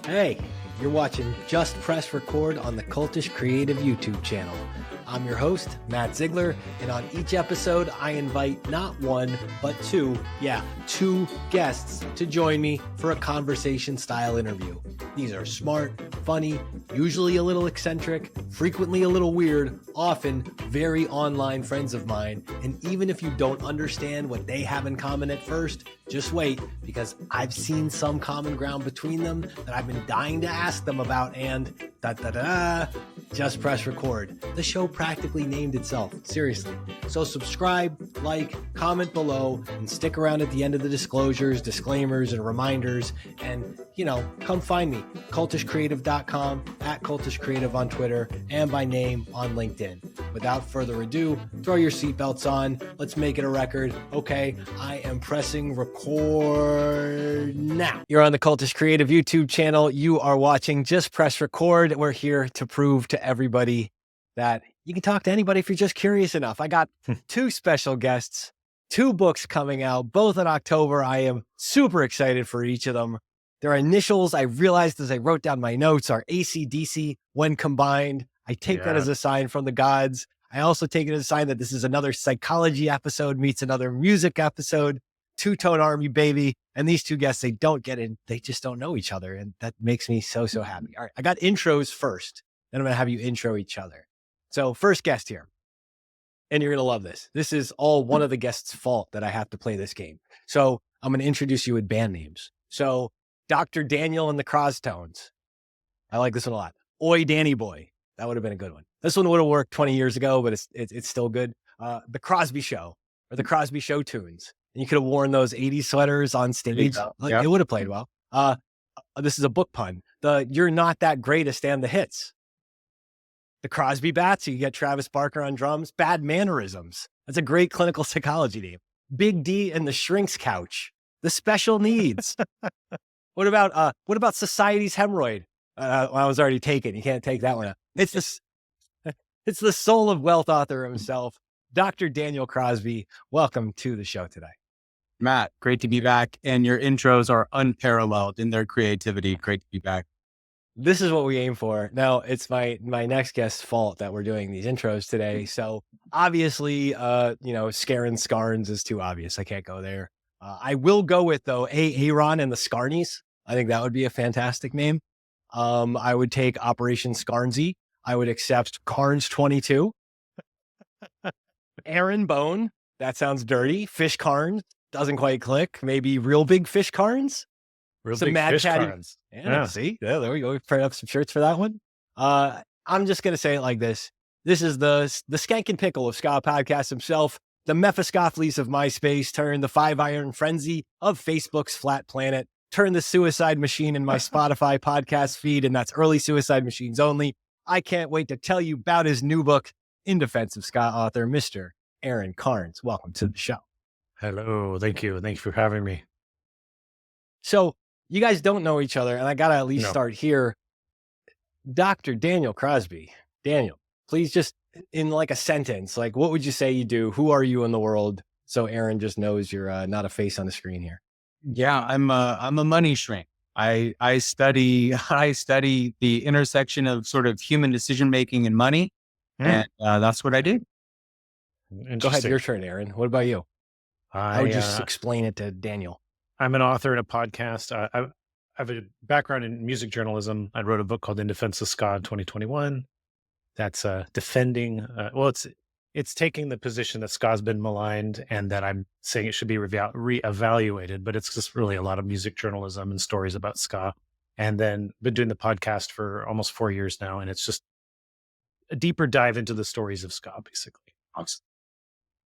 Hey, you're watching Just Press Record on the Cultish Creative YouTube channel. I'm your host, Matt Ziegler, and on each episode, I invite not one, but two guests to join me for a conversation-style interview. These are smart, funny, usually a little eccentric, frequently a little weird, often very online friends of mine, and even if you don't understand what they have in common at first, just wait, because I've seen some common ground between them that I've been dying to ask them about, and just press record. The show practically named itself, seriously. So subscribe, like, comment below, and stick around at the end of the disclosures, disclaimers, and reminders, and, come find me, cultishcreative.com, at cultishcreative on Twitter, and by name on LinkedIn. Without further ado, throw your seatbelts on. Let's make it a record. Okay, I am pressing record now. You're on the Cultish Creative YouTube channel. You are watching Just Press Record. We're here to prove to everybody that you can talk to anybody if you're just curious enough. I got two special guests, two books coming out, both in October. I am super excited for each of them. Their initials, I realized as I wrote down my notes, are AC/DC when combined. I take that as a sign from the gods. I also take it as a sign that this is another psychology episode meets another music episode. Two-tone army, baby. And these two guests, they don't get in. They just don't know each other. And that makes me so happy. All right, I got intros first. Then I'm going to have you intro each other. So first guest here. And you're going to love this. This is all one of the guests' fault that I have to play this game. So I'm going to introduce you with band names. So Dr. Daniel and the Crosstones. I like this one a lot. Oi, Danny Boy. That would have been a good one. This one would have worked 20 years ago, but it's still good. The Crosby Show, or the Crosby Show tunes. And you could have worn those 80s sweaters on stage. It would have played well. This is a book pun. The You're Not That Greatest and the Hits. The Crosby Bats, you get Travis Barker on drums. Bad Mannerisms. That's a great clinical psychology name. Big D and the Shrink's Couch. The Special Needs. What about Society's Hemorrhoid? I was already taken. You can't take that one out. It's the soul of wealth author himself, Dr. Daniel Crosby. Welcome to the show today. Matt, great to be back. And your intros are unparalleled in their creativity. Great to be back. This is what we aim for. Now, it's my next guest's fault that we're doing these intros today. So obviously, Ska and Scarnes is too obvious. I can't go there. I will go with, though, Aaron and the Scarnies. I think that would be a fantastic name. I would take Operation Scarnsy. I would accept Carnes 22. Aaron Bone. That sounds dirty. Fish Carnes. Doesn't quite click. Maybe Real Big Fish Carnes. Real Big Fish Carnes. Yeah, see? Yeah, there we go. We printed up some shirts for that one. I'm just going to say it like this. This is the Skank and Pickle of Ska podcast himself. The Mephistopheles of MySpace turned the Five Iron Frenzy of Facebook's Flat Planet. Turn the Suicide Machine in my Spotify podcast feed, and that's early Suicide Machines only. I can't wait to tell you about his new book, In Defense of Ska author, Mr. Aaron Carnes. Welcome to the show. Hello. Thank you. Thanks for having me. So you guys don't know each other, and I got to at least start here. Dr. Daniel Crosby. Daniel, please just in like a sentence, like what would you say you do? Who are you in the world? So Aaron just knows you're not a face on the screen here. Yeah, I'm a money shrink. I study the intersection of sort of human decision making and money, and that's what I do. Go ahead, your turn, Aaron. What about you? I would just explain it to Daniel. I'm an author and a podcast. I have a background in music journalism. I wrote a book called In Defense of Ska in 2021. That's defending. It's taking the position that Ska's been maligned and that I'm saying it should be reevaluated, but it's just really a lot of music journalism and stories about Ska. And then been doing the podcast for almost 4 years now. And it's just a deeper dive into the stories of Ska, basically.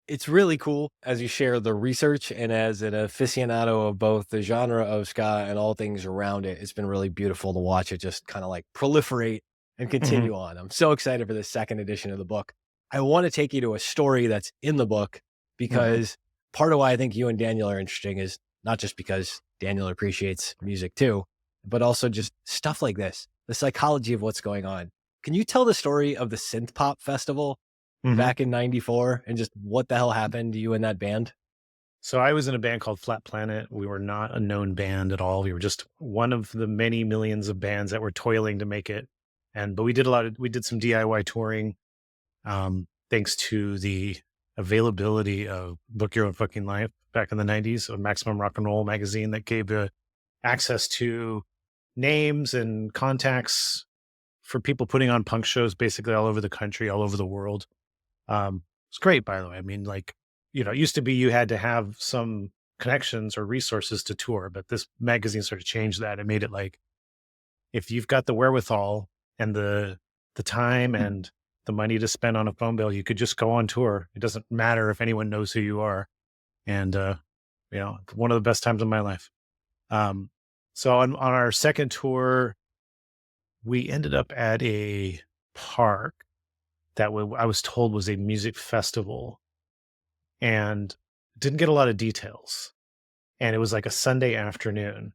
It's really cool as you share the research, and as an aficionado of both the genre of Ska and all things around it, it's been really beautiful to watch it just kind of like proliferate and continue on. I'm so excited for this second edition of the book. I want to take you to a story that's in the book because part of why I think you and Daniel are interesting is not just because Daniel appreciates music too, but also just stuff like this, the psychology of what's going on. Can you tell the story of the synth-pop festival back in 94 and just what the hell happened to you in that band? So I was in a band called Flat Planet. We were not a known band at all. We were just one of the many millions of bands that were toiling to make it. But we did some DIY touring, thanks to the availability of Book Your Own Fucking Life back in the 90s, a Maximum Rock and Roll magazine that gave access to names and contacts for people putting on punk shows basically all over the country, all over the world. It's great, by the way. I mean, like, it used to be you had to have some connections or resources to tour, but this magazine sort of changed that and made it like, if you've got the wherewithal and the time and the money to spend on a phone bill, you could just go on tour. It doesn't matter if anyone knows who you are. And, one of the best times of my life. So on our second tour, we ended up at a park that I was told was a music festival, and didn't get a lot of details. And it was like a Sunday afternoon.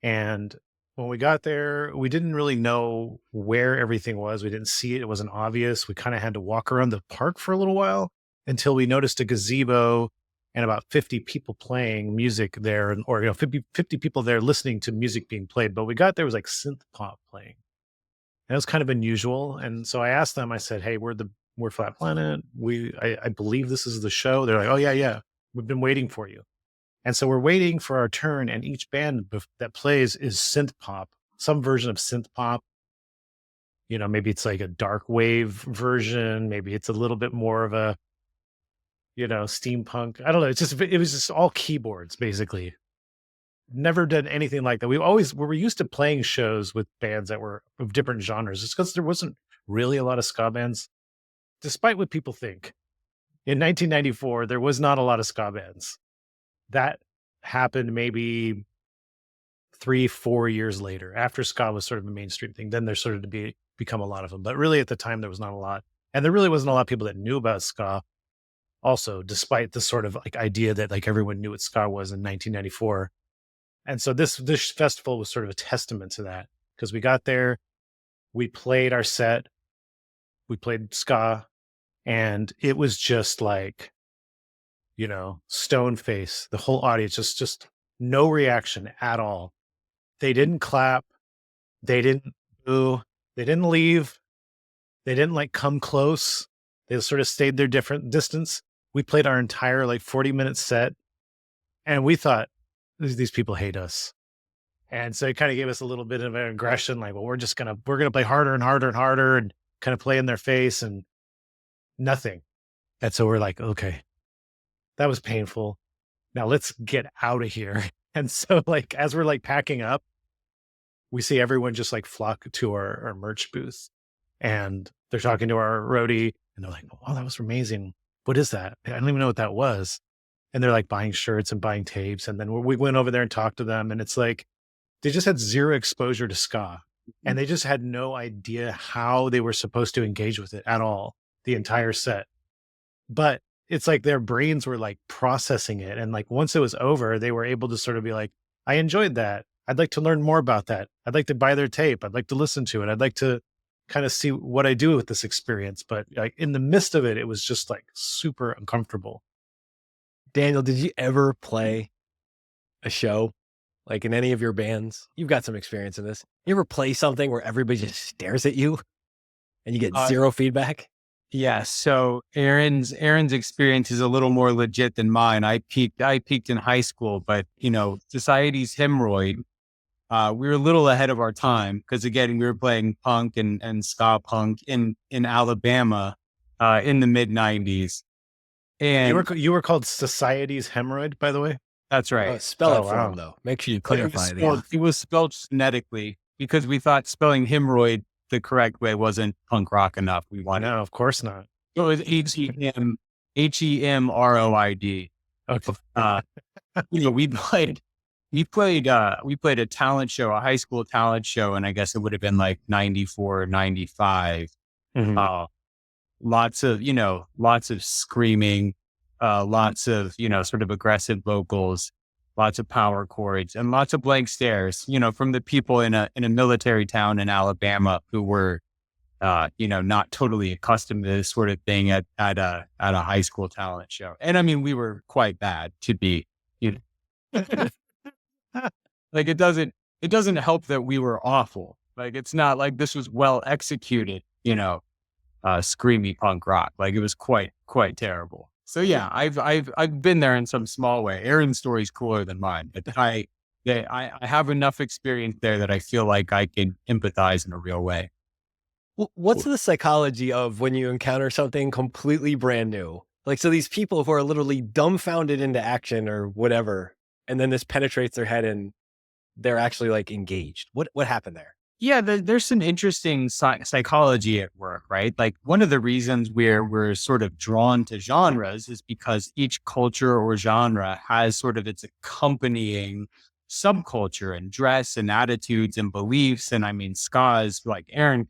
And when we got there, we didn't really know where everything was. We didn't see it. It wasn't obvious. We kind of had to walk around the park for a little while until we noticed a gazebo and about 50 people playing music there, or 50 people there listening to music being played. But we got there, it was like synth-pop playing. And it was kind of unusual. And so I asked them, I said, hey, we're Flat Planet. I believe this is the show. They're like, oh yeah. We've been waiting for you. And so we're waiting for our turn, and each band that plays is synth-pop, some version of synth-pop. Maybe it's like a dark wave version. Maybe it's a little bit more of a, steampunk. I don't know. It was just all keyboards, basically. Never done anything like that. We were used to playing shows with bands that were of different genres. It's because there wasn't really a lot of ska bands, despite what people think. In 1994, there was not a lot of ska bands. That happened maybe 3-4 years later, after ska was sort of a mainstream thing. Then there started to become a lot of them. But really at the time, there was not a lot. And there really wasn't a lot of people that knew about ska also, despite the sort of like idea that like everyone knew what ska was in 1994. And so this festival was sort of a testament to that, because we got there, we played our set, we played ska, and it was just like, stone face, the whole audience, just no reaction at all. They didn't clap. They didn't boo. They didn't leave. They didn't like come close. They sort of stayed their different distance. We played our entire like 40-minute set, and we thought, these people hate us. And so it kind of gave us a little bit of an aggression, like, well, we're going to play harder and harder and harder and kind of play in their face, and nothing. And so we're like, okay, that was painful. Now let's get out of here. And so like, as we're like packing up, we see everyone just like flock to our merch booth, and they're talking to our roadie, and they're like, oh, that was amazing. What is that? I don't even know what that was. And they're like buying shirts and buying tapes. And then we went over there and talked to them, and it's like, they just had zero exposure to ska, and they just had no idea how they were supposed to engage with it at all, the entire set. But it's like their brains were like processing it. And like, once it was over, they were able to sort of be like, I enjoyed that. I'd like to learn more about that. I'd like to buy their tape. I'd like to listen to it. I'd like to kind of see what I do with this experience. But like in the midst of it, it was just like super uncomfortable. Daniel, did you ever play a show like in any of your bands? You've got some experience in this. You ever play something where everybody just stares at you and you get zero feedback? Yeah. So Aaron's experience is a little more legit than mine. I peaked in high school, but Society's Hemorrhoid, we were a little ahead of our time, because again, we were playing punk and ska punk in Alabama in the mid 90s. And you were called Society's Hemorrhoid, by the way. That's right. Spell it for him, though. Make sure you clarify it was spelled phonetically, because we thought spelling hemorrhoid the correct way wasn't punk rock enough. No, of course not. So it was Hemroid. Okay. We played a talent show, a high school talent show, and I guess it would have been like 94, 95. Mm-hmm. Lots of screaming, lots of, sort of aggressive vocals, lots of power chords, and lots of blank stares, from the people in a military town in Alabama who were not totally accustomed to this sort of thing at a high school talent show. And I mean, we were quite bad to be, you know, like it doesn't help that we were awful. Like, it's not like this was well executed, screamy punk rock. Like, it was quite terrible. So yeah, I've been there in some small way. Aaron's story's cooler than mine, but I have enough experience there that I feel like I can empathize in a real way. What's the psychology of when you encounter something completely brand new? Like, so these people who are literally dumbfounded into action or whatever, and then this penetrates their head and they're actually like engaged. What happened there? Yeah, there's some interesting psychology at work, right? Like, one of the reasons we're sort of drawn to genres is because each culture or genre has sort of its accompanying subculture and dress and attitudes and beliefs. And I mean, ska is, like, Aaron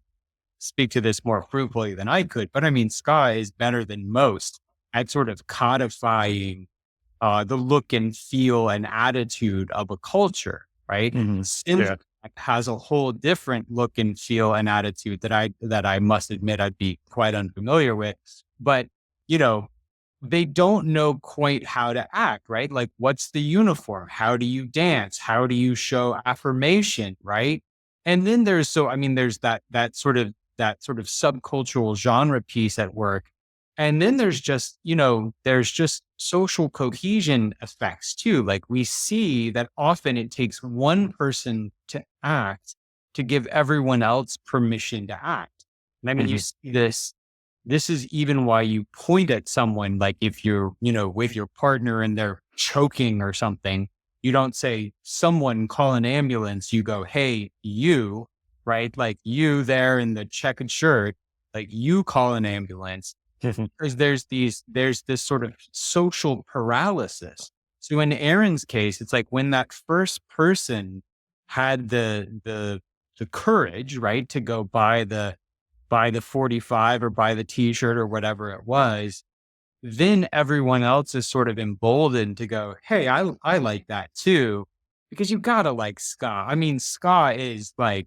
speak to this more fruitfully than I could, but I mean, ska is better than most at sort of codifying the look and feel and attitude of a culture, right? Synth has a whole different look and feel and attitude that I must admit I'd be quite unfamiliar with. But, they don't know quite how to act, right? Like, what's the uniform? How do you dance? How do you show affirmation, right? And then there's that sort of subcultural genre piece at work. And then there's just social cohesion effects too. Like, we see that often it takes one person to act to give everyone else permission to act. And I mean, you see this is even why you point at someone, like if you're, with your partner and they're choking or something, you don't say, someone call an ambulance. You go, hey, you, right? Like, you there in the checkered shirt, like, you call an ambulance. Because there's this sort of social paralysis. So in Aaron's case, it's like when that first person had the courage, right, to go buy the 45 or buy the t-shirt or whatever it was, then everyone else is sort of emboldened to go, hey, I like that too, because you gotta like ska. I mean, ska is like,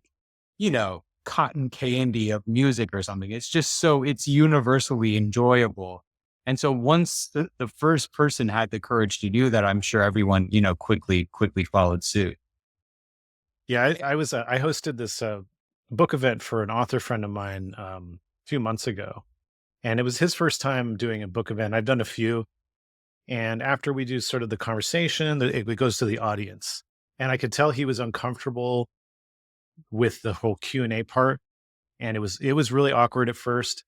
cotton candy of music or something. It's universally enjoyable. And so once the first person had the courage to do that, I'm sure everyone, quickly followed suit. Yeah, I hosted this book event for an author friend of mine a few months ago, and it was his first time doing a book event. I've done a few, and after we do sort of the conversation, it goes to the audience, and I could tell he was uncomfortable with the whole Q&A part, and it was really awkward at first,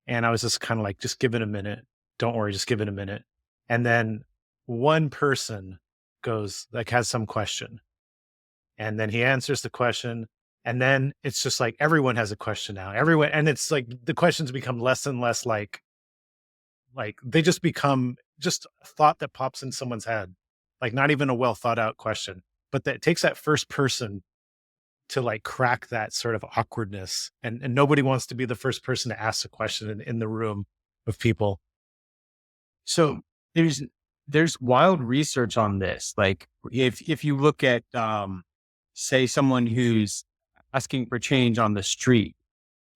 and I was just kind of like, just give it a minute. Don't worry, just give it a minute. And then one person goes, like, has some question, and then he answers the question. And then it's just like everyone has a question now. Everyone, and it's like the questions become less and less like they just become just a thought that pops in someone's head, like not even a well thought out question, but that takes that first person to like crack that sort of awkwardness, and nobody wants to be the first person to ask a question in the room of people. So there's wild research on this. Like, if you look at say someone who's asking for change on the street,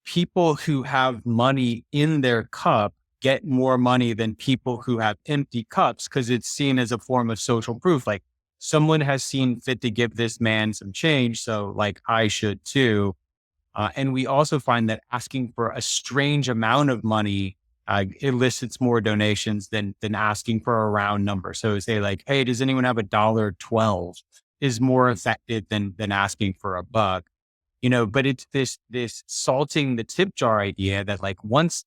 people who have money in their cup get more money than people who have empty cups, because it's seen as a form of social proof. Like, someone has seen fit to give this man some change, so like I should too. And we also find that asking for a strange amount of money elicits more donations than asking for a round number. So say like, hey, does anyone have $1.12 is more effective than asking for a buck. But it's this salting the tip jar idea that, like, once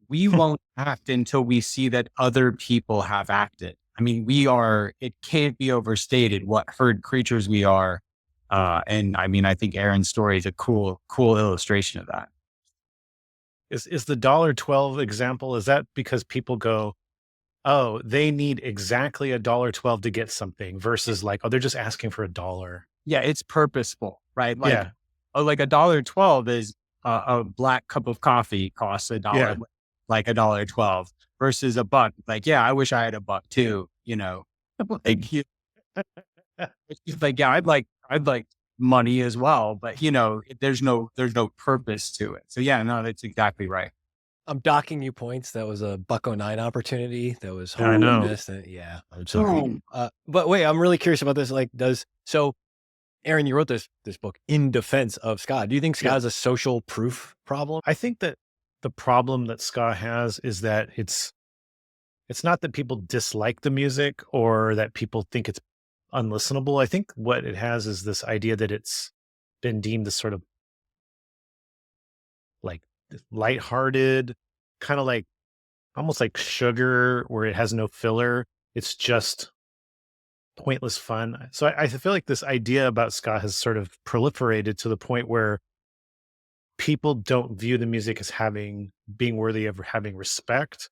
we won't act until we see that other people have acted. I mean, it can't be overstated what herd creatures we are. And I mean, I think Aaron's story is a cool illustration of that. Is the $1.12 example, is that because people go, oh, they need exactly $1.12 to get something, versus like, oh, they're just asking for $1? Yeah, it's purposeful, right? Like, yeah. Like $1.12 is a black cup of coffee costs $1, Yeah. like $1.12 versus a buck. Like, yeah, I wish I had a buck too, Like, like, yeah, I'd like money as well, but there's no purpose to it. So yeah, no, that's exactly right. I'm docking you points. That was a $1.09 opportunity. That was Yeah, I horribly know. missed. Yeah, I'm sorry. But wait, I'm really curious about this. Like, so Aaron, you wrote this book in defense of ska. Do you think ska Yeah. is a social proof problem? I think that the problem that ska has is that it's not that people dislike the music or that people think it's unlistenable. I think what it has is this idea that it's been deemed as sort of like lighthearted, kind of like almost like sugar, where it has no filler. It's just pointless fun. So I feel like this idea about ska has sort of proliferated to the point where people don't view the music as being worthy of having respect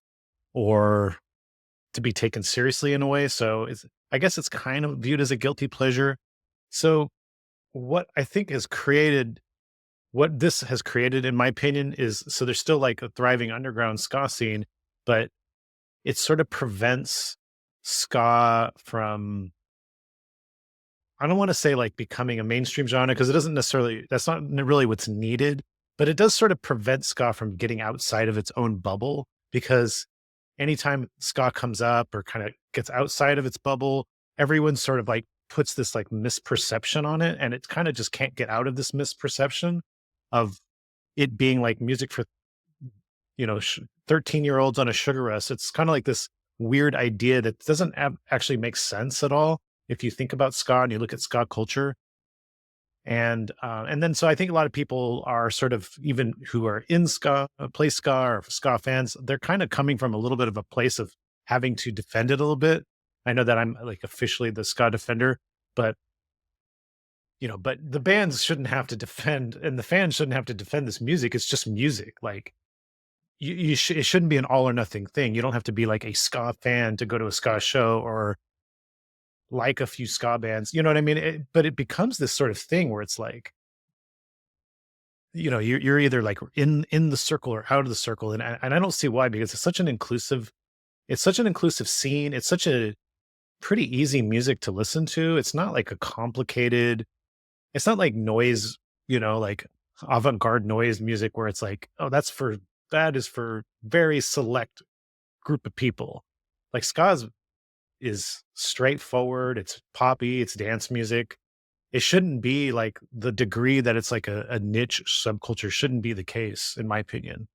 or to be taken seriously in a way. So I guess it's kind of viewed as a guilty pleasure. So what I think has created what this has created, in my opinion, is so there's still like a thriving underground ska scene, but it sort of prevents ska from, I don't want to say like becoming a mainstream genre because it doesn't necessarily, that's not really what's needed, but it does sort of prevent ska from getting outside of its own bubble because anytime ska comes up or kind of gets outside of its bubble, everyone sort of like puts this like misperception on it and it kind of just can't get out of this misperception of it being like music for 13-year-olds on a sugar rush. It's kind of like this weird idea that doesn't actually make sense at all if you think about ska and you look at ska culture. And then so I think a lot of people are sort of, even who are in ska, play ska or ska fans, they're kind of coming from a little bit of a place of having to defend it a little bit. I know that I'm like officially the ska defender, but but the bands shouldn't have to defend and the fans shouldn't have to defend this music. It's just music. Like it shouldn't be an all or nothing thing. You don't have to be like a ska fan to go to a ska show or like a few ska bands. You know what I mean? But it becomes this sort of thing where it's like, you're either like in the circle or out of the circle. And I don't see why, because it's such an inclusive scene. It's such a pretty easy music to listen to. It's not like a complicated, it's not like noise, like avant-garde noise music where it's like, oh, that is for very select group of people. Like ska is straightforward, it's poppy, it's dance music. It shouldn't be like the degree that it's like a niche subculture shouldn't be the case, in my opinion.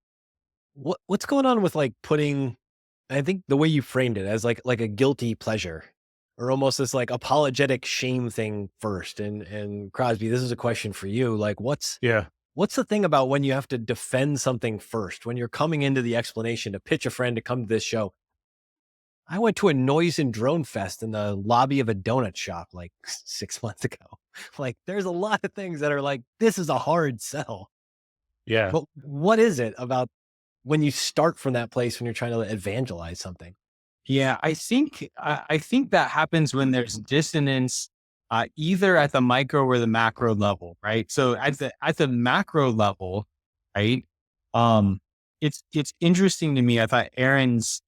What's going on with like putting, I think the way you framed it as like a guilty pleasure or almost this like apologetic shame thing first. And Crosby, this is a question for you. Like Yeah. what's the thing about when you have to defend something first, when you're coming into the explanation to pitch a friend to come to this show? I went to a noise and drone fest in the lobby of a donut shop like 6 months ago. Like there's a lot of things that are like, this is a hard sell. Yeah. But what is it about when you start from that place when you're trying to evangelize something? Yeah, I think that happens when there's dissonance, either at the micro or the macro level, right? So at the macro level, right? It's interesting to me. I thought Aaron's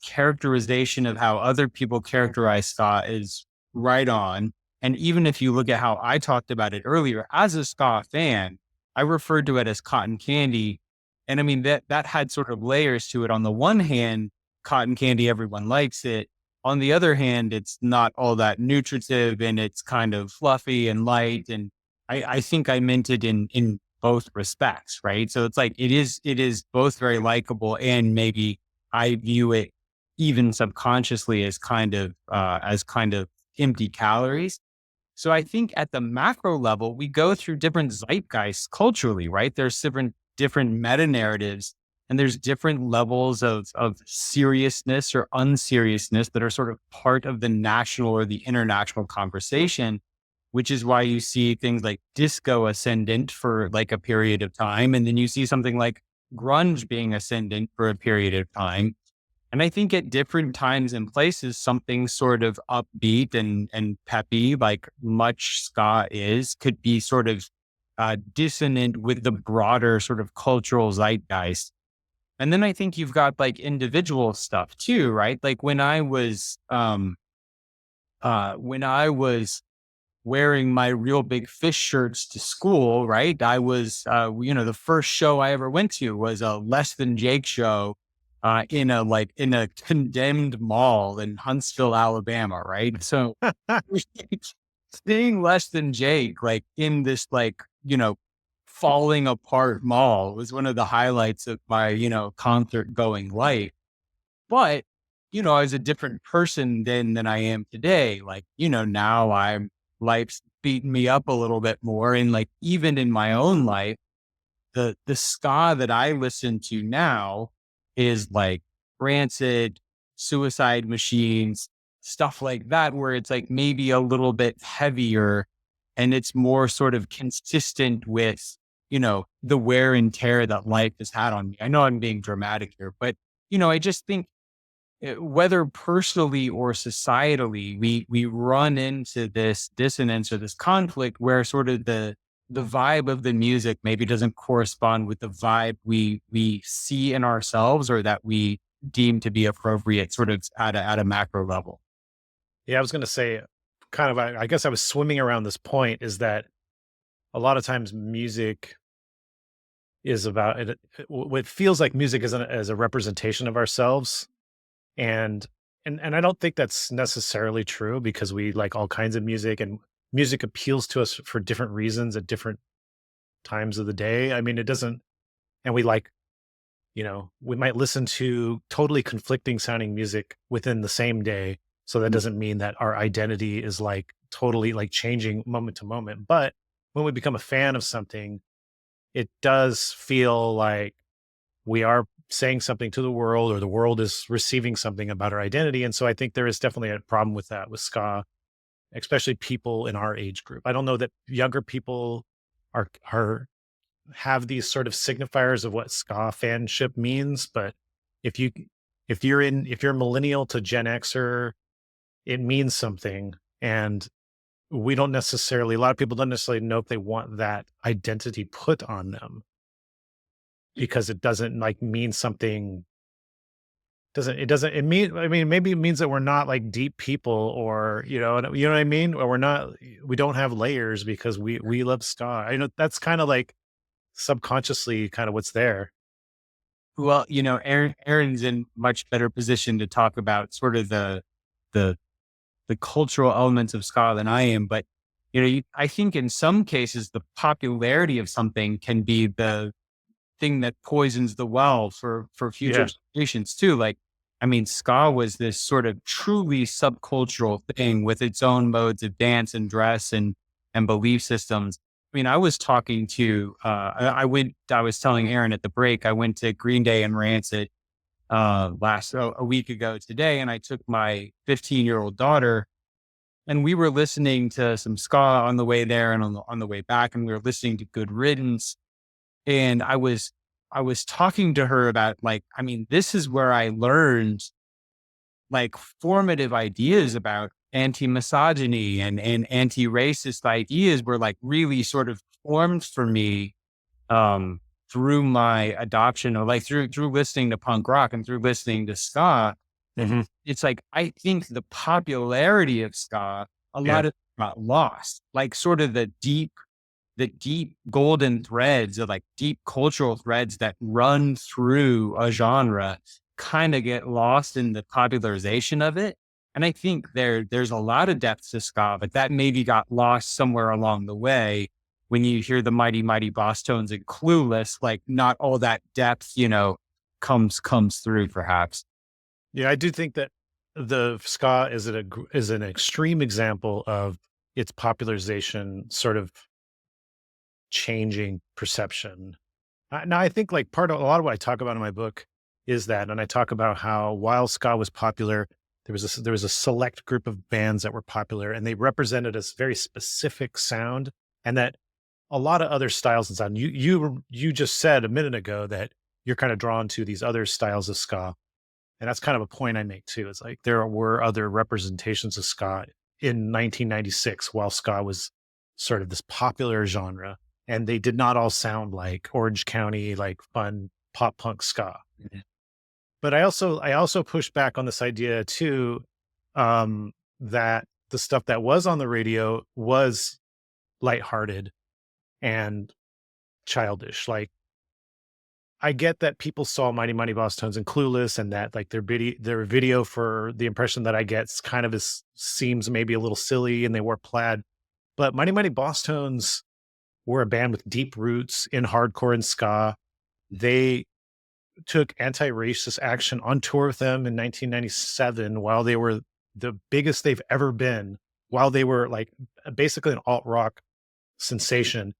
characterization of how other people characterize ska is right on. And even if you look at how I talked about it earlier, as a ska fan, I referred to it as cotton candy. And I mean, that had sort of layers to it. On the one hand, cotton candy, everyone likes it. On the other hand, it's not all that nutritive and it's kind of fluffy and light. And I think I meant it in both respects, right? So it's like, it is both very likable and maybe I view it even subconsciously as kind of empty calories. So I think at the macro level, we go through different zeitgeists culturally, right? There's different meta narratives and there's different levels of seriousness or unseriousness that are sort of part of the national or the international conversation, which is why you see things like disco ascendant for like a period of time. And then you see something like grunge being ascendant for a period of time. And I think at different times and places, something sort of upbeat and peppy, like much ska is, could be sort of dissonant with the broader sort of cultural zeitgeist. And then I think you've got like individual stuff too, right? Like when I was wearing my Real Big Fish shirts to school, right? I was, the first show I ever went to was a Less Than Jake show in a condemned mall in Huntsville, Alabama, right? So seeing Less Than Jake, like in this, falling apart mall was one of the highlights of my, concert going life. But, I was a different person then than I am today. Like, now life's beating me up a little bit more. And like, even in my own life, the ska that I listen to now is like Rancid, Suicide Machines, stuff like that, where it's like maybe a little bit heavier and it's more sort of consistent with, the wear and tear that life has had on me. I know I'm being dramatic here, but, I just think whether personally or societally, we run into this dissonance or this conflict where sort of the vibe of the music maybe doesn't correspond with the vibe we see in ourselves or that we deem to be appropriate sort of at a macro level. Yeah, I was going to say, kind of, I guess I was swimming around this point is that a lot of times music is about it. What feels like music is as a representation of ourselves, and and I don't think that's necessarily true because we like all kinds of music, and music appeals to us for different reasons at different times of the day. I mean, it doesn't, and we like, we might listen to totally conflicting sounding music within the same day. So that doesn't mean that our identity is like totally like changing moment to moment. But when we become a fan of something, it does feel like we are saying something to the world or the world is receiving something about our identity. And so I think there is definitely a problem with that with ska, especially people in our age group. I don't know that younger people are have these sort of signifiers of what ska fanship means, but if you if you're millennial to Gen Xer, it means something. And we don't necessarily, a lot of people don't necessarily know if they want that identity put on them because it doesn't like mean something. It mean, I mean, maybe it means that we're not like deep people or, you know what I mean? Or we don't have layers because we love ska. I know that's kind of like subconsciously kind of what's there. Well, Aaron's in much better position to talk about sort of the the cultural elements of ska than I am. But, I think in some cases, the popularity of something can be the thing that poisons the well for future Yeah. generations too. Like, I mean, ska was this sort of truly subcultural thing with its own modes of dance and dress and belief systems. I mean, I was talking to, I was telling Aaron at the break, I went to Green Day and Rancid a week ago today, and I took my 15-year-old daughter, and we were listening to some ska on the way there and on the way back, and we were listening to Good Riddance. And I was talking to her about like, I mean, this is where I learned like formative ideas about anti-misogyny and anti-racist ideas were like really sort of formed for me um, through my adoption or like through listening to punk rock and through listening to ska. Hmm. It's like, I think the popularity of ska, a Yeah. lot of it got lost, like sort of the deep golden threads or like deep cultural threads that run through a genre kind of get lost in the popularization of it. And I think there's a lot of depth to ska, but that maybe got lost somewhere along the way. When you hear the Mighty Mighty Boss Tones and Clueless, like not all that depth, comes through perhaps. Yeah. I do think that the ska is an extreme example of its popularization sort of changing perception. Now, I think like part of a lot of what I talk about in my book is that, and I talk about how while ska was popular, there was a select group of bands that were popular, and they represented a very specific sound, and that a lot of other styles and sound. You just said a minute ago that you're kind of drawn to these other styles of ska, and that's kind of a point I make too. It's like there were other representations of ska in 1996 while ska was sort of this popular genre, and they did not all sound like Orange County, like fun pop punk ska. Mhm. But I also push back on this idea too, that the stuff that was on the radio was lighthearted and childish. Like, I get that people saw Mighty Mighty Boss Tones and Clueless, and that like their video for the impression that I get kind of seems maybe a little silly, and they wore plaid. But Mighty Mighty Boss Tones were a band with deep roots in hardcore and ska. They took anti-racist action on tour with them in 1997 while they were the biggest they've ever been, while they were like basically an alt rock sensation.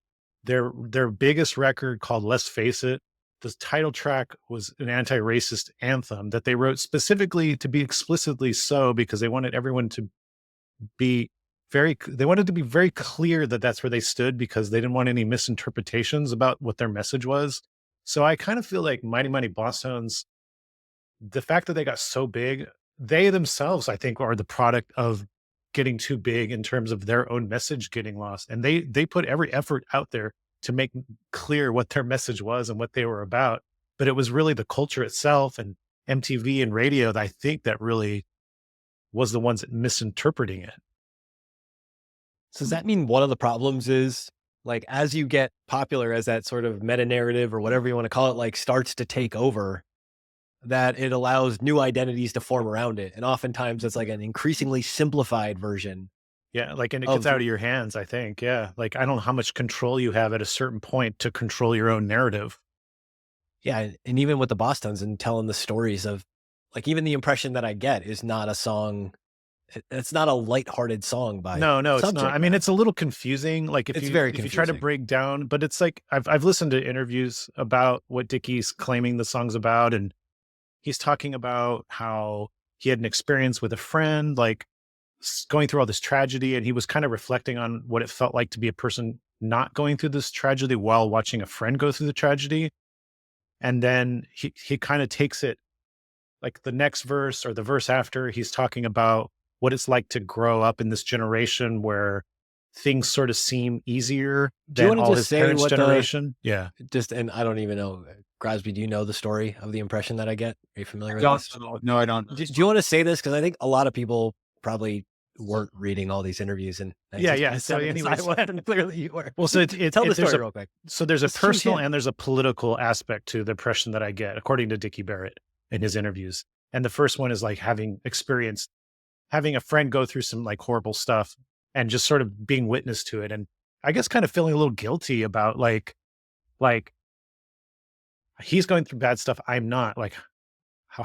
Their biggest record, called Let's Face It, the title track was an anti-racist anthem that they wrote specifically to be explicitly so, because they wanted everyone to be they wanted to be very clear that that's where they stood, because they didn't want any misinterpretations about what their message was. So I kind of feel like Mighty Mighty Boss Tones, the fact that they got so big, they themselves, I think, are the product of getting too big in terms of their own message getting lost. And they put every effort out there to make clear what their message was and what they were about. But it was really the culture itself and MTV and radio that I think that really was the ones that misinterpreting it. So does that mean one of the problems is, like, as you get popular, as that sort of meta narrative or whatever you want to call it, like, starts to take over, that it allows new identities to form around it? And oftentimes it's like an increasingly simplified version. Yeah, like, and it gets out of your hands, I think. Yeah. Like, I don't know how much control you have at a certain point to control your own narrative. Yeah. And even with the Boss Tones and telling the stories of, like, even the impression that I get is not a song. It's not a lighthearted song by No, it's subject not. I mean, it's a little confusing. Like, if It's you very if you try to confusing. break down, but it's like I've listened to interviews about what Dickie's claiming the song's about, and he's talking about how he had an experience with a friend, like going through all this tragedy, and he was kind of reflecting on what it felt like to be a person not going through this tragedy while watching a friend go through the tragedy. And then he kind of takes it, like the next verse or the verse after, he's talking about what it's like to grow up in this generation where things sort of seem easier Do you than wanna all just his say parents' what the- generation. Yeah. and I don't even know, Crosby, do you know the story of the impression that I get? Are you familiar with Don't- this? No, I don't. Do you want to say this? Because I think a lot of people probably weren't reading all these interviews. And Yeah. So anyways, clearly you were. well, so Tell the story real quick. So there's a It's huge personal hit. and there's a political aspect to the impression that I get, according to Dickie Barrett in his interviews. And the first one is like having a friend go through some like horrible stuff and just sort of being witness to it. And I guess kind of feeling a little guilty about like he's going through bad stuff. I'm not. Like,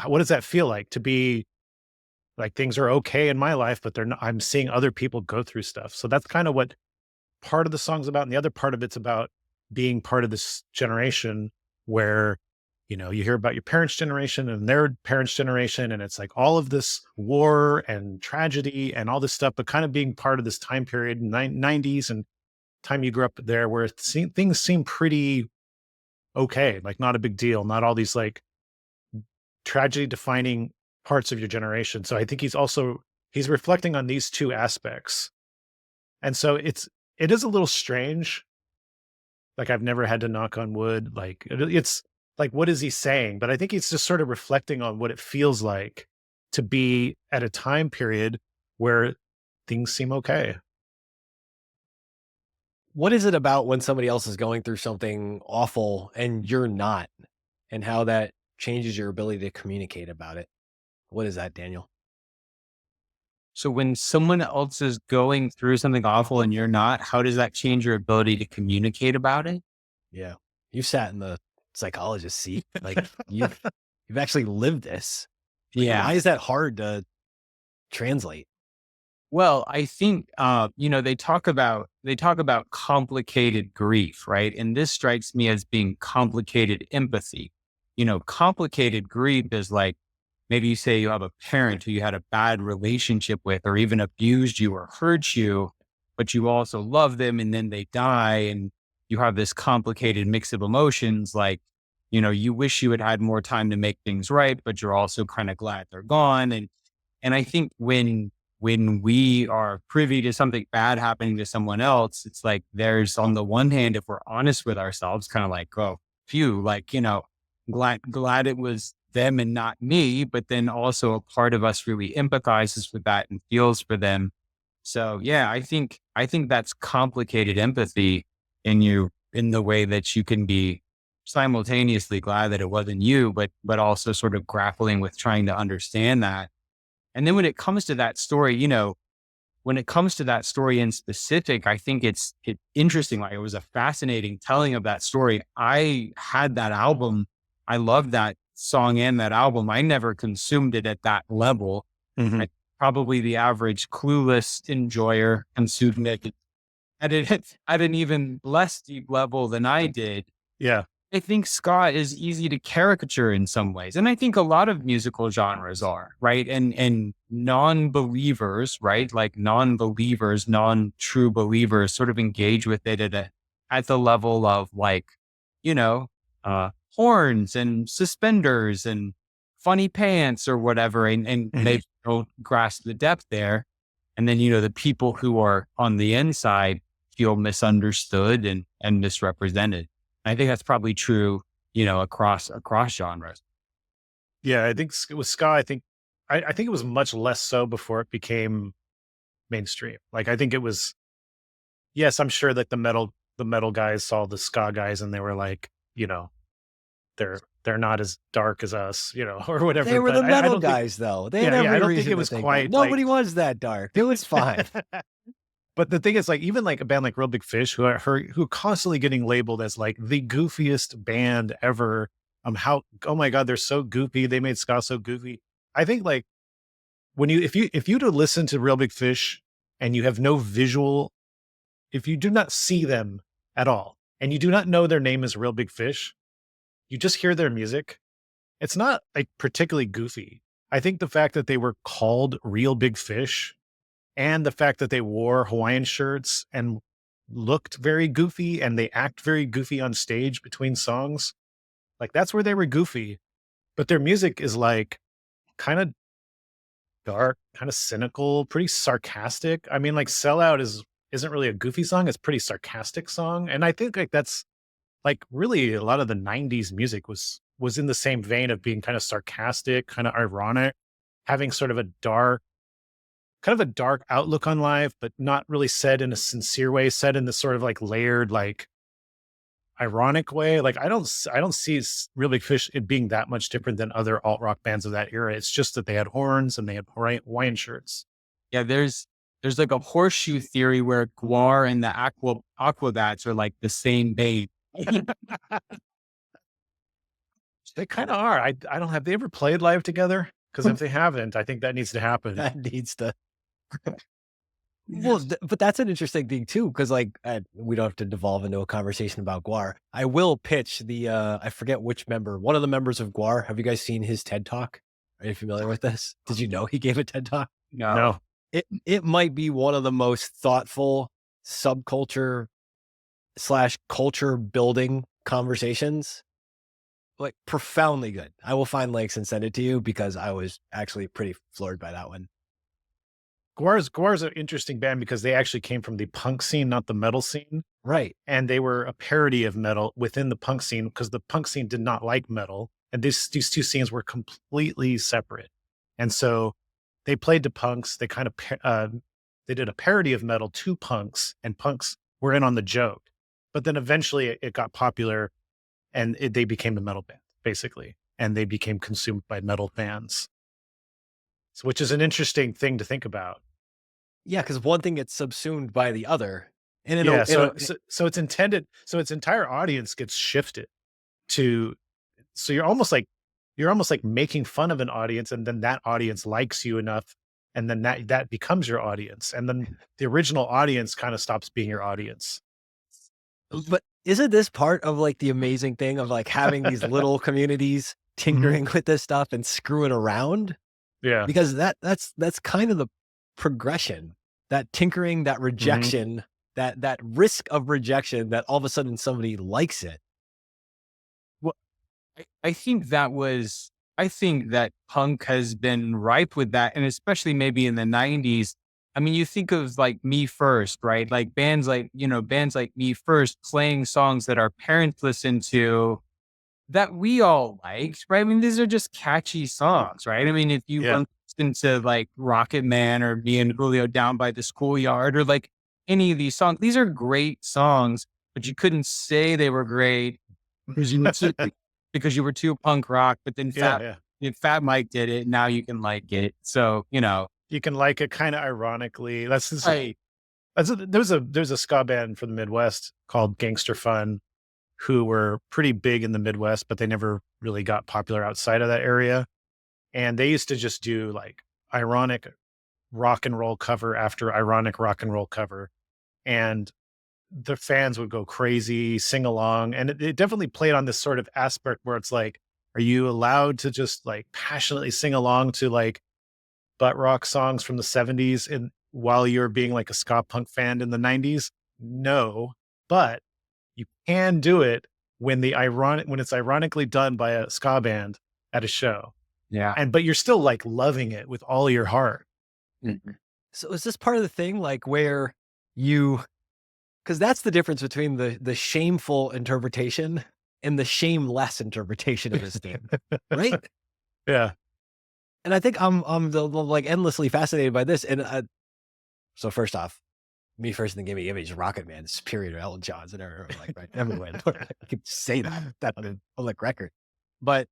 what does that feel like to be like, things are okay in my life, but they're not, I'm seeing other people go through stuff. So that's kind of what part of the song's about. And the other part of it's about being part of this generation where, you know, you hear about your parents' generation and their parents' generation, and it's like all of this war and tragedy and all this stuff, but kind of being part of this time period, 90s and time you grew up there, where things seem pretty okay, like not a big deal, not all these like tragedy defining parts of your generation. So I think he's reflecting on these two aspects. And so it is a little strange. Like, I've never had to knock on wood. Like, it's like, what is he saying? But I think he's just sort of reflecting on what it feels like to be at a time period where things seem okay. What is it about when somebody else is going through something awful and you're not, and how that changes your ability to communicate about it? What is that, Daniel? So when someone else is going through something awful and you're not, how does that change your ability to communicate about it? Yeah. You sat in the psychologist seat. Like, you've actually lived this. Like, Yeah. why is that hard to translate? Well, I think, they talk about complicated grief, right? And this strikes me as being complicated empathy. Complicated grief is like, maybe you say you have a parent who you had a bad relationship with, or even abused you or hurt you, but you also love them, and then they die, and you have this complicated mix of emotions. Like, you wish you had had more time to make things right, but you're also kind of glad they're gone. And I think when we are privy to something bad happening to someone else, it's like, there's, on the one hand, if we're honest with ourselves, kind of like, oh, phew, like, glad it was them and not me. But then also a part of us really empathizes with that and feels for them. So yeah, I think that's complicated empathy in you, in the way that you can be simultaneously glad that it wasn't you, but also sort of grappling with trying to understand that. And then when it comes to that story, when it comes to that story in specific, I think it's interesting. Like, it was a fascinating telling of that story. I had that album. I loved that song and that album. I never consumed it at that level. Mhm. I, probably the average clueless enjoyer consumed it at an even less deep level than I did. Yeah. I think ska is easy to caricature in some ways. And I think a lot of musical genres are, right? And non-believers, right? Like non-believers, non-true believers sort of engage with it at the level of, like, you know, horns and suspenders and funny pants or whatever. And Mhm. they don't grasp the depth there. And then, the people who are on the inside feel misunderstood and misrepresented. I think that's probably true, across genres. Yeah, I think with ska, I think it was much less so before it became mainstream. Like, I think it was, yes, I'm sure that the metal guys saw the ska guys and they were like, they're not as dark as us, or They whatever. were But the I metal don't think, guys, though. They had yeah, I every don't think reason it to was think that. quite Nobody like. was that dark. It was fine. But the thing is, like, even like a band like Real Big Fish, who are constantly getting labeled as like the goofiest band ever. How, oh my god, they're so goofy. They made ska so goofy. I think, like, when if you to listen to Real Big Fish and you have no visual, if you do not see them at all, and you do not know their name is Real Big Fish, you just hear their music, it's not like particularly goofy. I think the fact that they were called Real Big Fish, and the fact that they wore Hawaiian shirts and looked very goofy and they act very goofy on stage between songs, like, that's where they were goofy. But their music is like kind of dark, kind of cynical, pretty sarcastic. I mean, like, Sellout isn't really a goofy song, it's a pretty sarcastic song. And I think, like, that's like really a lot of the 90s music was in the same vein of being kind of sarcastic, kind of ironic, having sort of a dark, kind of a dark outlook on life, but not really said in a sincere way, said in this sort of like layered, like, ironic way. Like, I don't see Real Big Fish it being that much different than other alt rock bands of that era. It's just that they had horns and they had Hawaiian shirts. Yeah, there's like a horseshoe theory where Guar and the Aquabats are like the same band. They kind of are. I don't have they ever played live together? Because if they haven't, I think that needs to happen. That needs to. Well, but that's an interesting thing too, because like we don't have to devolve into a conversation about Guar. I will pitch the I forget which member, one of the members of Guar. Have you guys seen his TED Talk? Are you familiar with this? Did you know he gave a TED Talk? No. It might be one of the most thoughtful subculture / culture building conversations. Like, profoundly good. I will find links and send it to you because I was actually pretty floored by that one. Guar's an interesting band because they actually came from the punk scene, not the metal scene. Right. And they were a parody of metal within the punk scene because the punk scene did not like metal. And these two scenes were completely separate. And so they played to punks. They kind of, they did a parody of metal to punks, and punks were in on the joke. But then eventually it got popular and they became a metal band, basically. And they became consumed by metal fans. So, which is an interesting thing to think about. Yeah, because one thing gets subsumed by the other. And Yeah, so it's intended, so its entire audience gets shifted to, so you're almost like making fun of an audience, and then that audience likes you enough, and then that becomes your audience, and then the original audience kind of stops being your audience. But isn't this part of like the amazing thing of like having these little communities tinkering with this stuff and screwing around? Yeah. Because that's kind of the progression, that tinkering, that rejection, that risk of rejection, that all of a sudden somebody likes it. Well, I think that punk has been ripe with that, and especially maybe in the 90s. I mean, you think of like Me First, right? Like bands like Me First playing songs that our parents listened to that we all liked, right? I mean, these are just catchy songs, right? I mean, if you Yeah. weren't listen to like Rocket Man or Me and Julio Down by the Schoolyard or like any of these songs. These are great songs, but you couldn't say they were great because because you were too punk rock. But then Fat Mike did it. Now you can like it. So, you can like it kind of ironically. That's just, right. there's a ska band from the Midwest called Gangster Fun, who were pretty big in the Midwest, but they never really got popular outside of that area. And they used to just do like ironic rock and roll cover after ironic rock and roll cover. And the fans would go crazy, sing along. And it definitely played on this sort of aspect where it's like, are you allowed to just like passionately sing along to like butt rock songs from the 70s and while you're being like a ska punk fan in the 90s? No, but you can do it when it's ironically done by a ska band at a show. Yeah. But you're still like loving it with all your heart. Mm-hmm. So is this part of the thing like where because that's the difference between the shameful interpretation and the shameless interpretation of this thing, right? Yeah. And I think I'm like endlessly fascinated by this. And so first off, me first thing gave me the image Rocket Man is superior to Ellen John's and everyone like right everyone. I could say that on a public record. But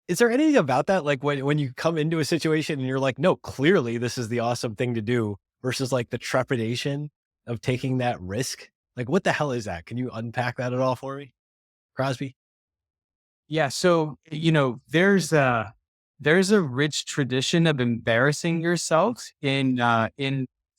is there anything about that like when you come into a situation and you're like, no, clearly this is the awesome thing to do versus like the trepidation of taking that risk? Like what the hell is that? Can you unpack that at all for me, Crosby? Yeah. So, there's a rich tradition of embarrassing yourself in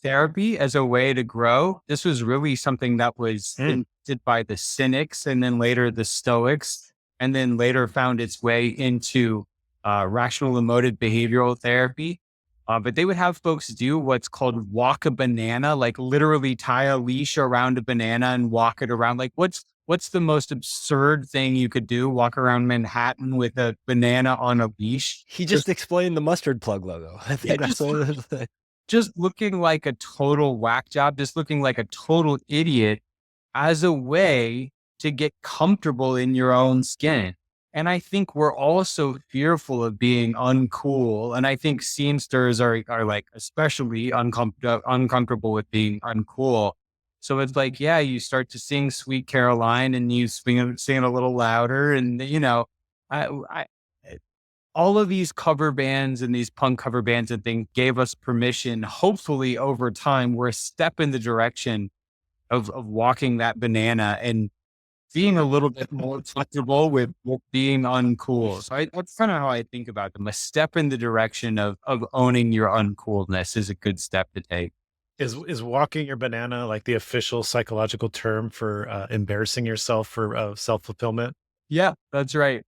therapy as a way to grow. This was really something that was invented by the Cynics and then later the Stoics, and then later found its way into rational emotive behavioral therapy. But they would have folks do what's called walk a banana, like literally tie a leash around a banana and walk it around. Like what's the most absurd thing you could do? Walk around Manhattan with a banana on a leash? He just explained the mustard plug logo. I think that's just looking like a total whack job, just looking like a total idiot as a way to get comfortable in your own skin. And I think we're all so fearful of being uncool. And I think scenesters are like especially uncomfortable with being uncool. So it's like, yeah, you start to sing Sweet Caroline and you sing it a little louder. And, all of these cover bands and these punk cover bands and things gave us permission. Hopefully over time, we're a step in the direction of walking that banana and being a little bit more comfortable with being uncool. So that's kind of how I think about them. A step in the direction of owning your uncoolness is a good step to take. Is walking your banana like the official psychological term for embarrassing yourself for self-fulfillment? Yeah, that's right.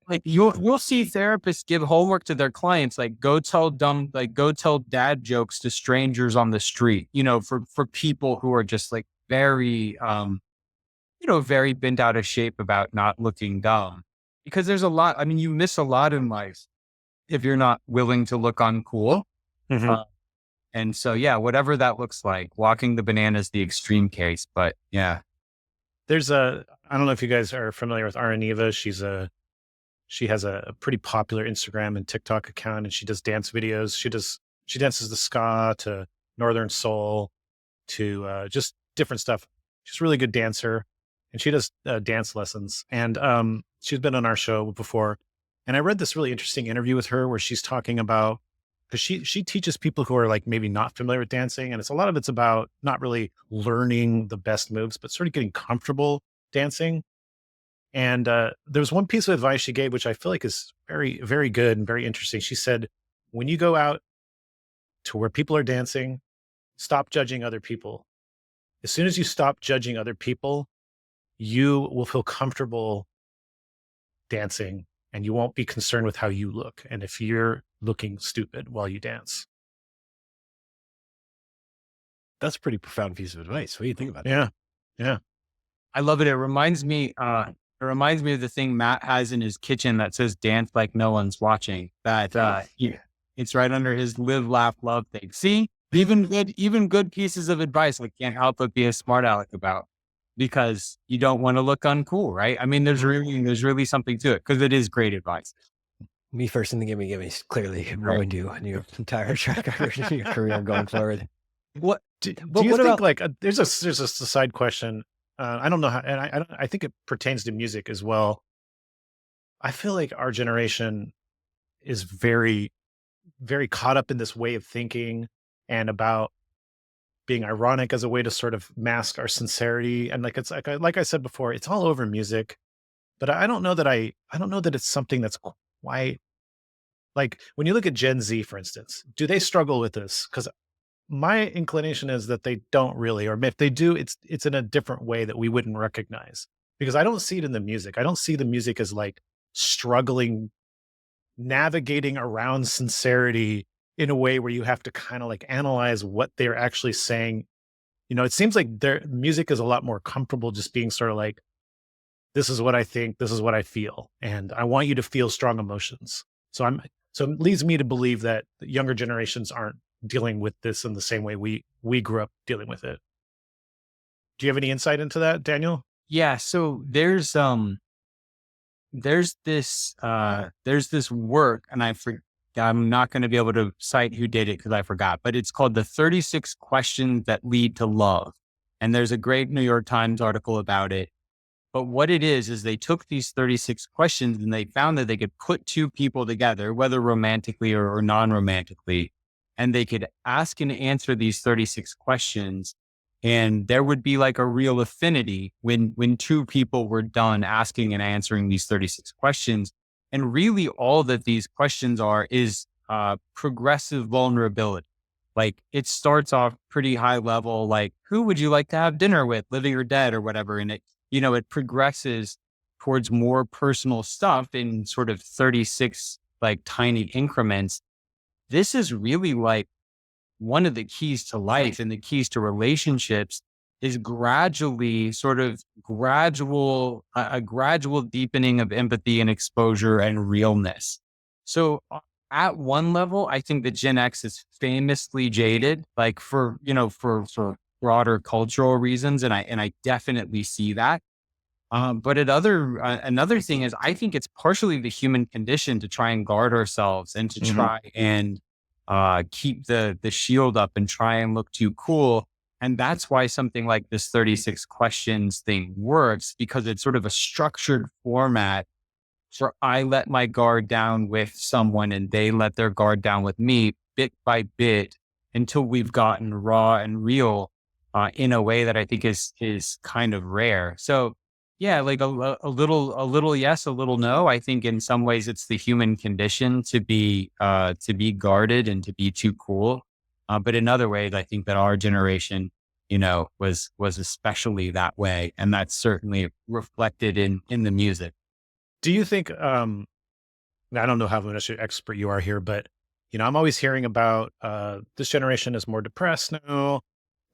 Like you'll see therapists give homework to their clients, like go tell dad jokes to strangers on the street, for people who are just like very, very bent out of shape about not looking dumb, because there's a lot. I mean, you miss a lot in life if you're not willing to look uncool. Mm-hmm. And so, yeah, whatever that looks like, walking the banana is the extreme case, but yeah. I don't know if you guys are familiar with Araniva. She has a pretty popular Instagram and TikTok account, and she does dance videos. She dances the ska to Northern Soul to just different stuff. She's a really good dancer, and she does dance lessons. And she's been on our show before. And I read this really interesting interview with her where she's talking about, because she teaches people who are like maybe not familiar with dancing, and a lot of it's about not really learning the best moves, but sort of getting comfortable dancing. And there was one piece of advice she gave, which I feel like is very, very good and very interesting. She said, when you go out to where people are dancing, stop judging other people. As soon as you stop judging other people, you will feel comfortable dancing and you won't be concerned with how you look and if you're looking stupid while you dance. That's a pretty profound piece of advice. What do you think about that? Yeah. I love it. It reminds me of the thing Matt has in his kitchen that says "dance like no one's watching." That it's right under his live, laugh, love thing. See, even good pieces of advice I can't help but be a smart aleck about, because you don't want to look uncool, right? I mean, there's really something to it because it is great advice. Me first in the gimme clearly ruined you and your entire track record in your career going forward. What Do but you what think about like there's a side question? I don't know how, and I think it pertains to music as well. I feel like our generation is very, very caught up in this way of thinking and about being ironic as a way to sort of mask our sincerity. And like it's like I said before, it's all over music. But I don't know that I don't know that it's something that's quite like when you look at Gen Z, for instance. Do they struggle with this? Because my inclination is that they don't really, or if they do, it's in a different way that we wouldn't recognize. Because I don't see it in the music. I don't see the music as like struggling, navigating around sincerity in a way where you have to kind of like analyze what they're actually saying. You know, it seems like their music is a lot more comfortable just being sort of like, this is what I think, this is what I feel, and I want you to feel strong emotions. So it leads me to believe that the younger generations aren't dealing with this in the same way we grew up dealing with it. Do you have any insight into that, Daniel? Yeah. So there's this work, and I'm not going to be able to cite who did it because I forgot, but it's called the 36 Questions That Lead to Love. And there's a great New York Times article about it. But what it is they took these 36 questions and they found that they could put two people together, whether romantically or non-romantically, and they could ask and answer these 36 questions. And there would be like a real affinity when two people were done asking and answering these 36 questions. And really all that these questions are is progressive vulnerability. Like it starts off pretty high level, like who would you like to have dinner with, living or dead or whatever. And it progresses towards more personal stuff in sort of 36 like tiny increments. This is really like one of the keys to life and the keys to relationships is gradually a gradual deepening of empathy and exposure and realness. So at one level, I think that Gen X is famously jaded, like for broader cultural reasons. And I definitely see that. But another thing is, I think it's partially the human condition to try and guard ourselves and to try and keep the shield up and try and look too cool. And that's why something like this 36 questions thing works, because it's sort of a structured format for I let my guard down with someone and they let their guard down with me bit by bit until we've gotten raw and real in a way that I think is kind of rare. So yeah, like a little yes, a little no. I think in some ways it's the human condition to be guarded and to be too cool. But in other ways, I think that our generation, was especially that way, and that's certainly reflected in the music. Do you think I don't know how much an expert you are here, but I'm always hearing about this generation is more depressed now.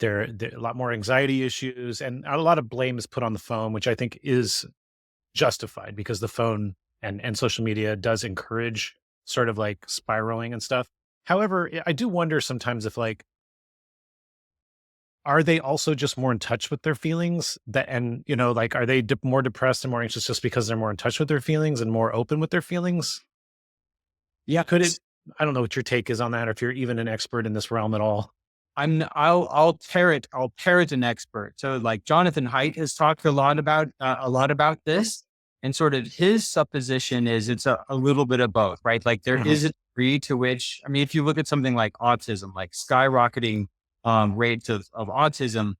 There are a lot more anxiety issues, and a lot of blame is put on the phone, which I think is justified because the phone and social media does encourage sort of like spiraling and stuff. However, I do wonder sometimes if like, are they also just more in touch with their feelings like, are they more depressed and more anxious just because they're more in touch with their feelings and more open with their feelings? Yeah. I don't know what your take is on that, or if you're even an expert in this realm at all. I'll parrot an expert. So like Jonathan Haidt has talked a lot about this, and sort of his supposition is it's a little bit of both, right? Like there is a degree to which, I mean, if you look at something like autism, like skyrocketing rates of autism,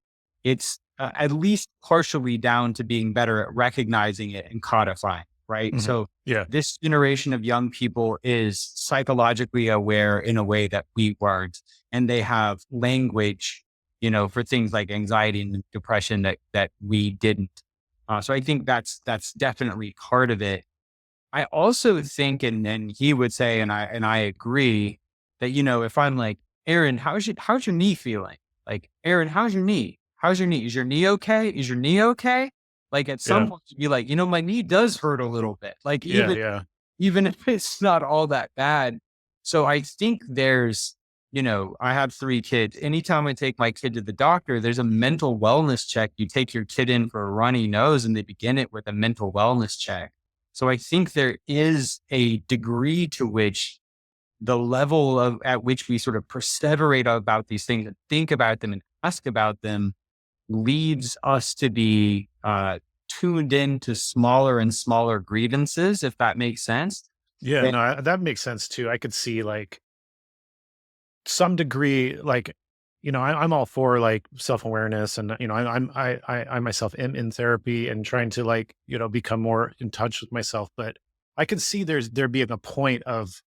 it's at least partially down to being better at recognizing it and codifying, right? So yeah, this generation of young people is psychologically aware in a way that we weren't. And they have language, for things like anxiety and depression that we didn't. So I think that's definitely part of it. I also think, and he would say, and I agree that, if I'm like, Aaron, how's your knee feeling? Like, Aaron, how's your knee? How's your knee? Is your knee okay? Is your knee okay? Like at some point you'd be like, my knee does hurt a little bit. Like even if it's not all that bad. So I think there's, I have 3 kids. Anytime I take my kid to the doctor, there's a mental wellness check. You take your kid in for a runny nose and they begin it with a mental wellness check. So I think there is a degree to which the level of at which we sort of perseverate about these things and think about them and ask about them leads us to be tuned in to smaller and smaller grievances, if that makes sense. Yeah, And no, that makes sense too. I could see like some degree, like, I'm all for like self-awareness, and I myself am in therapy and trying to like, become more in touch with myself. But I could see there being a point of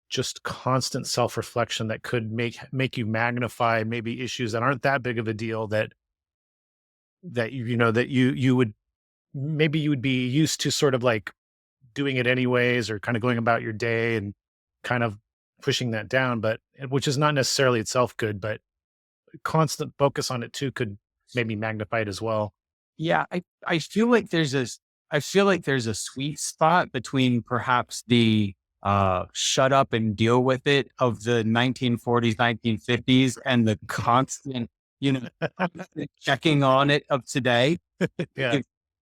just constant self-reflection that could make you magnify maybe issues that aren't that big of a deal, that you would maybe you would be used to sort of like doing it anyways, or kind of going about your day and kind of pushing that down, but which is not necessarily itself good, but constant focus on it too could maybe magnify it as well. yeah, I feel like I feel like there's a sweet spot between perhaps the shut up and deal with it of the 1940s, 1950s and the constant, you know, checking on it of today. Yeah.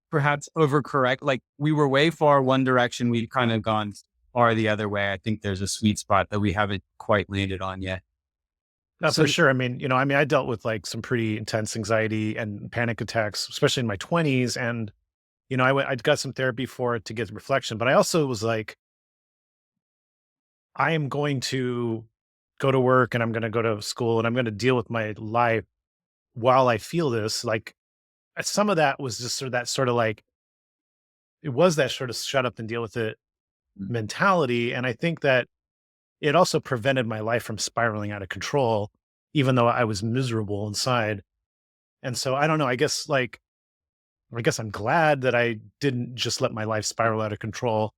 Perhaps overcorrect. Like we were way far one direction. We've kind of gone far the other way. I think there's a sweet spot that we haven't quite landed on yet. For So sure. I dealt with like some pretty intense anxiety and panic attacks, especially in my 20s. And, I got some therapy for it to get reflection, but I also was like, I am going to go to work and I'm going to go to school and I'm going to deal with my life while I feel this. Like some of that was just sort of like, it was that sort of shut up and deal with it mentality. And I think that it also prevented my life from spiraling out of control, even though I was miserable inside. And so I don't know, I guess I'm glad that I didn't just let my life spiral out of control,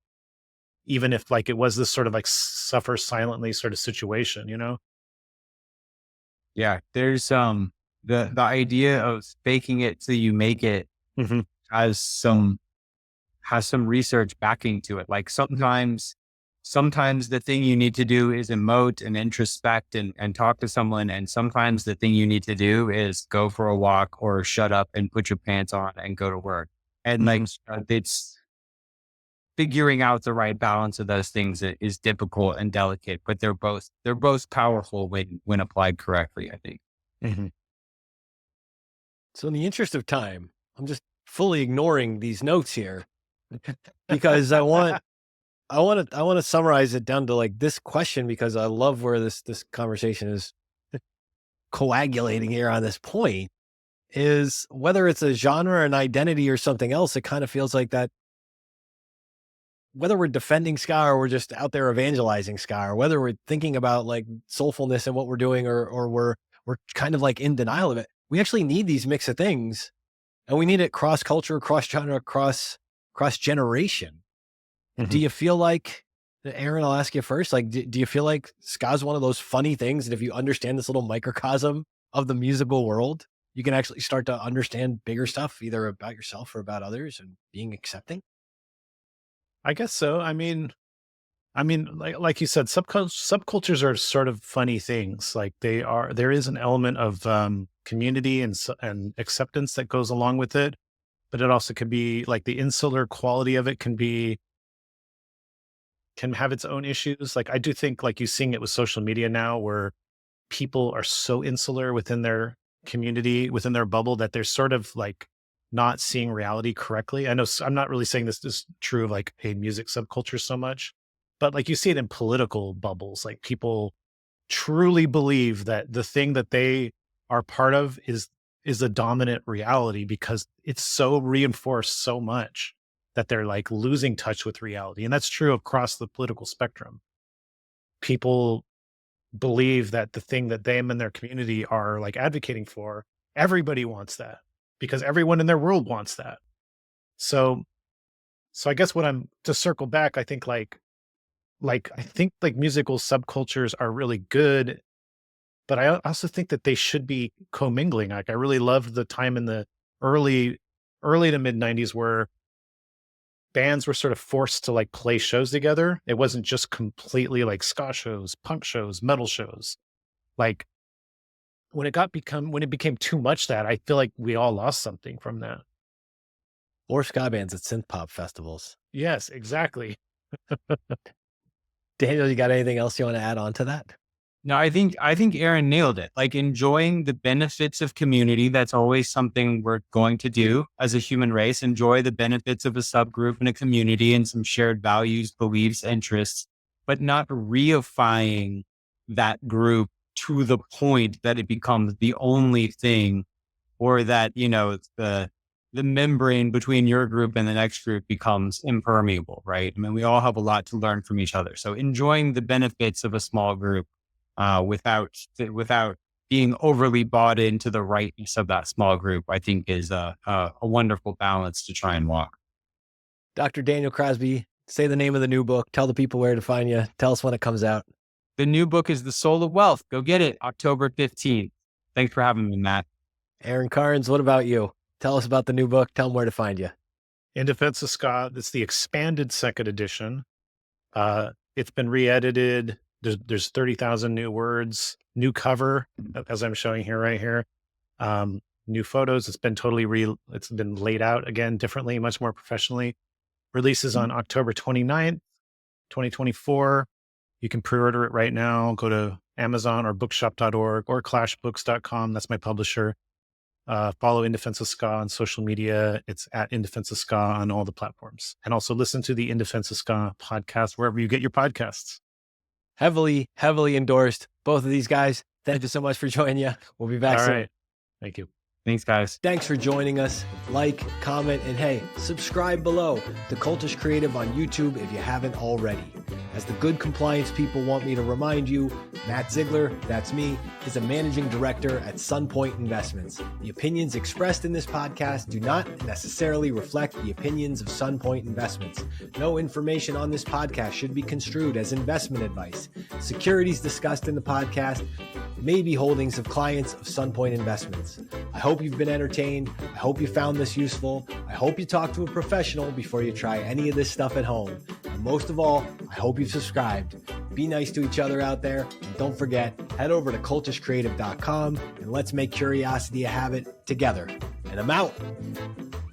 even if like it was this sort of like suffer silently sort of situation. yeah, there's the idea of faking it till you make it Hmm. has some research backing to it. Like sometimes the thing you need to do is emote and introspect and talk to someone. And sometimes the thing you need to do is go for a walk or shut up and put your pants on and go to work. And like, Hmm. it's figuring out the right balance of those things is difficult and delicate, but they're both powerful when applied correctly, I think. Hmm. So in the interest of time, I'm just fully ignoring these notes here because I want to summarize it down to like this question because I love where this conversation is coagulating here on this point is whether it's a genre, an identity, or something else. It kind of feels like that whether we're defending ska or we're just out there evangelizing ska, or whether we're thinking about like soulfulness and what we're doing, or we're kind of like in denial of it. We actually need these mix of things, and we need it cross culture, cross genre, cross generation. Do Hmm. you feel like, Aaron, I'll ask you first, like, do you feel like ska is one of those funny things that if you understand this little microcosm of the musical world, you can actually start to understand bigger stuff, either about yourself or about others, and being accepting? I guess so. Like you said, subcultures are sort of funny things. Like there is an element of community and acceptance that goes along with it, but it also could be like the insular quality of it can have its own issues. Like I do think like you seeing it with social media now, where people are so insular within their community, within their bubble, that they're sort of like not seeing reality correctly. I know I'm not really saying this is true of like a music subculture so much, but like you see it in political bubbles. Like people truly believe that the thing that they are part of is a dominant reality because it's so reinforced so much that they're like losing touch with reality. And that's true across the political spectrum. People believe that the thing that them and their community are like advocating for, everybody wants that because everyone in their world wants that. So I guess what I'm to circle back, I think I think like musical subcultures are really good, but I also think that they should be commingling. Like I really loved the time in the early early to mid 90s where bands were sort of forced to like play shows together. It wasn't just completely like ska shows, punk shows, metal shows. Like when it became too much, that I feel like we all lost something from that. Or ska bands at synth-pop festivals. Yes, exactly. Daniel, you got anything else you want to add on to that? No, I think Aaron nailed it. Like enjoying the benefits of community. That's always something we're going to do as a human race. Enjoy the benefits of a subgroup and a community and some shared values, beliefs, interests, but not reifying that group to the point that it becomes the only thing, or that, the membrane between your group and the next group becomes impermeable, right? I mean, we all have a lot to learn from each other. So enjoying the benefits of a small group without being overly bought into the rightness of that small group, I think is a wonderful balance to try and walk. Dr. Daniel Crosby, say the name of the new book. Tell the people where to find you. Tell us when it comes out. The new book is The Soul of Wealth. Go get it, October 15th. Thanks for having me, Matt. Aaron Carnes, what about you? Tell us about the new book. Tell them where to find you. In Defense of Ska, it's the expanded second edition. It's been re-edited. There's 30,000 new words, new cover, as I'm showing here, right here. New photos. It's been it's been laid out again differently, much more professionally. Releases on October 29th, 2024. You can pre-order it right now. Go to Amazon or bookshop.org or clashbooks.com. That's my publisher. Follow In Defense of Ska on social media. It's at In Defense of Ska on all the platforms. And also listen to the In Defense of Ska podcast, wherever you get your podcasts. Heavily endorsed. Both of these guys, thank you so much for joining you. We'll be back soon. Right. Thank you. Thanks, guys. Thanks for joining us. Like, comment, and hey, subscribe below to Cultish Creative on YouTube if you haven't already. As the good compliance people want me to remind you, Matt Ziegler, that's me, is a managing director at Sunpoint Investments. The opinions expressed in this podcast do not necessarily reflect the opinions of Sunpoint Investments. No information on this podcast should be construed as investment advice. Securities discussed in the podcast may be holdings of clients of Sunpoint Investments. I hope you've been entertained. I hope you found this useful. I hope you talk to a professional before you try any of this stuff at home. And most of all, I hope you've subscribed. Be nice to each other out there. And don't forget, head over to cultishcreative.com and let's make curiosity a habit together. And I'm out.